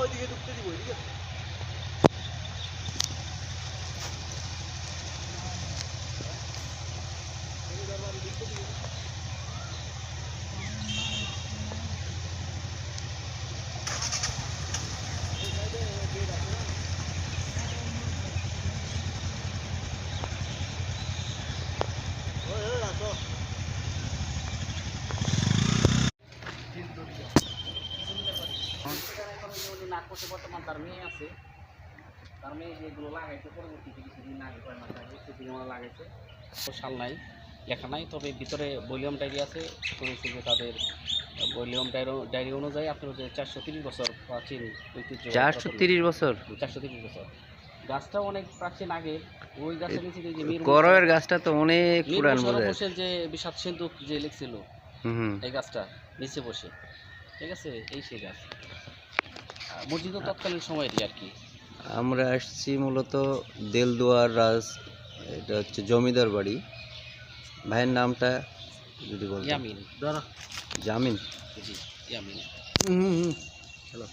ওইদিকে ঢুকতে দিব, ঠিক আছে? বর্তমান তার মেয়ে আছে, তার মেয়ে যেগুলো লাগাইছে পরবর্তীতে কিছুদিন আগে কয় মাস আগে সেদিকে আমরা লাগাইছে। সাল নাই, লেখা নাই, তবে ভিতরে ভলিউম ডায়েরি আছে। শুনেছি যে তাদের ভলিউম ডায়েরি অনুযায়ী আপনার যে 430 বছর প্রাচীন ঐতিহ্য। 430 বছর? 430 বছর। গাছটাও অনেক প্রাচীন আগে। ওই গাছের নিচে যে মীর করয়ের গাছটা তো অনেক পুরান বোঝা যায়। হোসেন যে বিষাদ সিন্ধুক যে লিখছিল, এই গাছটা নিচে বসে, ঠিক আছে, এই সেই গাছ। মসজিদ তৎকালীন সময়েরই আর কি। আমরা আসছি মূলত দেলদুয়ার রাজ, এটা হচ্ছে জমিদার বাড়ি। ভাইয়ের নামটা যদি বলতেন। ইয়ামিন। জামিন? জি, ইয়ামিন। চলো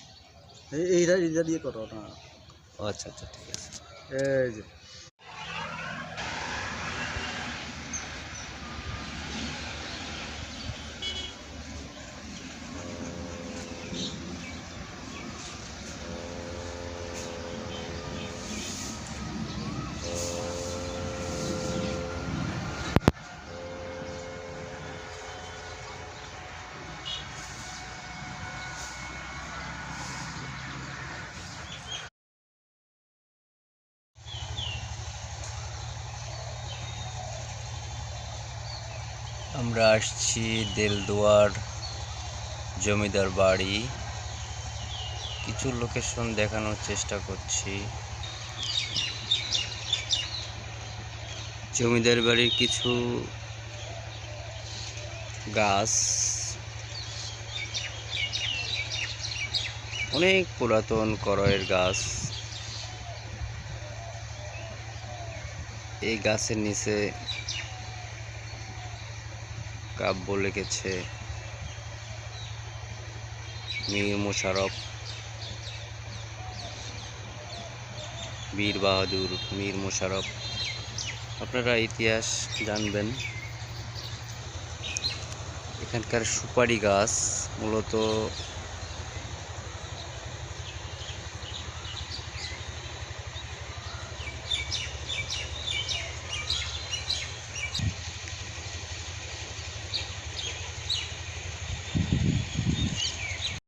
এইটা দিয়ে করো না। আচ্ছা আচ্ছা, ঠিক আছে। এই যে আমরা আসছি দেলদুয়ার জমিদার বাড়ি। কিছু লোকেশন দেখানোর চেষ্টা করছি। জমিদার বাড়ির কিছু গাছ অনেক পুরাতন করয়ের গাছ। এই গাছের নিচে কাব্য লিখেছে মীর মোশাররফ, বীর বাহাদুর মীর মোশাররফ। আপনারা ইতিহাস জানবেন। এখানকার সুপারি গাছ মূলত